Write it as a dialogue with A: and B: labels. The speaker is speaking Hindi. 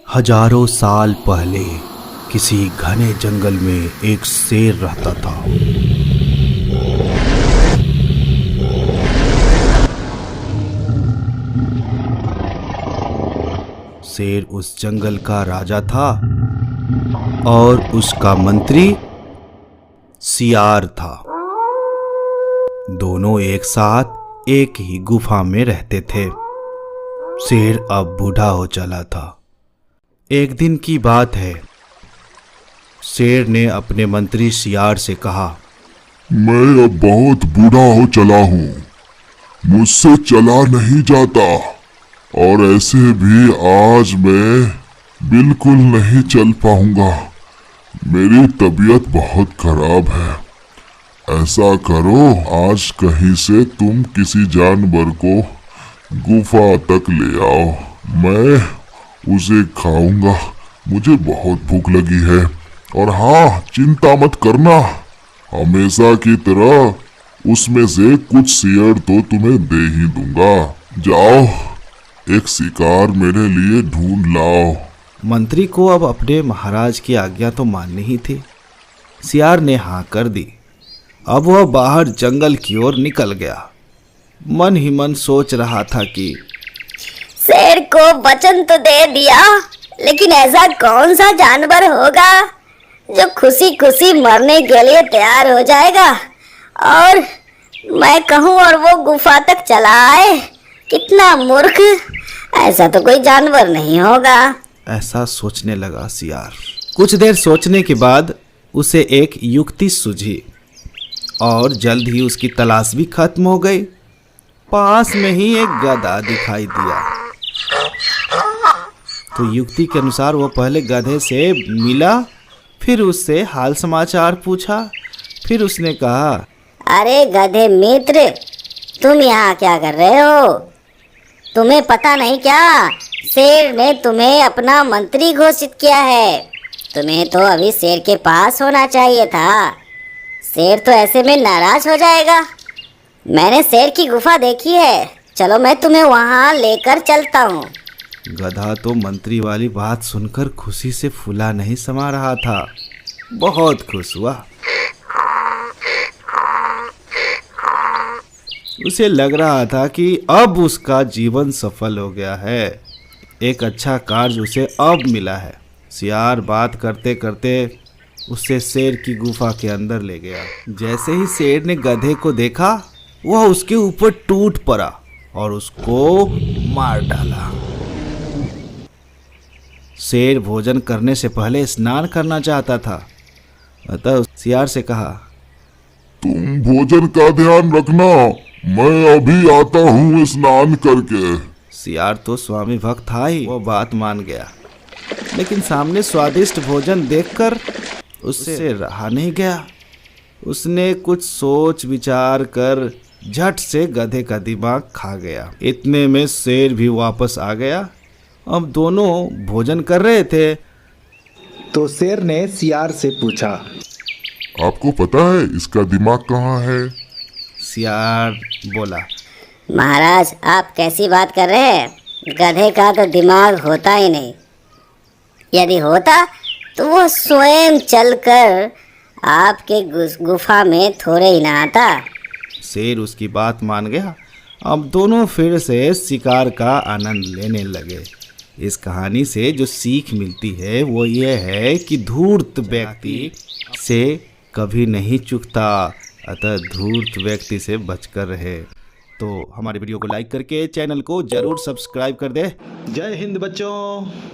A: हजारों साल पहले किसी घने जंगल में एक शेर रहता था। शेर उस जंगल का राजा था और उसका मंत्री सियार था। दोनों एक साथ एक ही गुफा में रहते थे। शेर अब बूढ़ा हो चला था। एक दिन की बात है। शेर ने अपने मंत्री सियार से कहा,
B: मैं अब बहुत बूढ़ा हो चला हूँ, मुझसे चला नहीं जाता और ऐसे भी आज मैं बिल्कुल नहीं चल पाऊंगा। मेरी तबीयत बहुत खराब है। ऐसा करो, आज कहीं से तुम किसी जानवर को गुफा तक ले आओ, मैं उसे खाऊंगा। मुझे बहुत भूख लगी है। और हाँ, चिंता मत करना, हमेशा की तरह उसमें से कुछ शेर तो तुम्हें दे ही दूंगा। जाओ, एक शिकार मेरे लिए ढूंढ लाओ।
A: मंत्री को अब अपने महाराज की आज्ञा तो माननी ही थी। सियार ने हाँ कर दी। अब वह बाहर जंगल की ओर निकल गया। मन ही मन सोच रहा था कि
C: शेर को वचन तो दे दिया, लेकिन ऐसा कौन सा जानवर होगा जो खुशी खुशी मरने के लिए तैयार हो जाएगा और मैं कहूँ और वो गुफा तक चला आए। कितना मूर्ख, ऐसा तो कोई जानवर नहीं होगा।
A: ऐसा सोचने लगा सियार। कुछ देर सोचने के बाद उसे एक युक्ति सूझी और जल्द ही उसकी तलाश भी खत्म हो गई। पास में ही एक गधा दिखाई दिया। तो युक्ति के अनुसार वो पहले गधे से मिला, फिर उससे हाल समाचार पूछा। फिर उसने कहा,
C: अरे गधे मित्र, तुम यहाँ क्या कर रहे हो? तुम्हें पता नहीं क्या, शेर ने तुम्हें अपना मंत्री घोषित किया है। तुम्हें तो अभी शेर के पास होना चाहिए था। शेर तो ऐसे में नाराज हो जाएगा। मैंने शेर की गुफा देखी है, चलो मैं तुम्हें वहाँ लेकर चलता हूँ।
A: गधा तो मंत्री वाली बात सुनकर खुशी से फूला नहीं समा रहा था। बहुत खुश हुआ। उसे लग रहा था कि अब उसका जीवन सफल हो गया है। एक अच्छा कार्य उसे अब मिला है। सियार बात करते करते उसे शेर की गुफा के अंदर ले गया। जैसे ही शेर ने गधे को देखा, वह उसके ऊपर टूट पड़ा और उसको मार डाला। शेर भोजन करने से पहले स्नान करना चाहता था, अतः सियार से कहा,
B: तुम भोजन का ध्यान रखना, मैं अभी आता हूँ स्नान करके।
A: सियार तो स्वामी भक्त था ही, वो बात मान गया। लेकिन सामने स्वादिष्ट भोजन देखकर उससे रहा नहीं गया। उसने कुछ सोच विचार कर झट से गधे का दिमाग खा गया। इतने में शेर भी वापस आ गया। अब दोनों भोजन कर रहे थे
D: तो शेर ने सियार से पूछा,
B: आपको पता है इसका दिमाग कहाँ है?
A: सियार बोला,
C: महाराज, आप कैसी बात कर रहे हैं? गधे का तो दिमाग होता ही नहीं। यदि होता तो वो स्वयं चलकर आपके गुफा में थोड़े ही ना आता।
A: शेर उसकी बात मान गया। अब दोनों फिर से शिकार का आनंद लेने लगे। इस कहानी से जो सीख मिलती है वो ये है कि धूर्त व्यक्ति से कभी नहीं चूकता, अतः धूर्त व्यक्ति से बचकर रहे। तो हमारे वीडियो को लाइक करके चैनल को जरूर सब्सक्राइब कर दे।
D: जय हिंद बच्चों।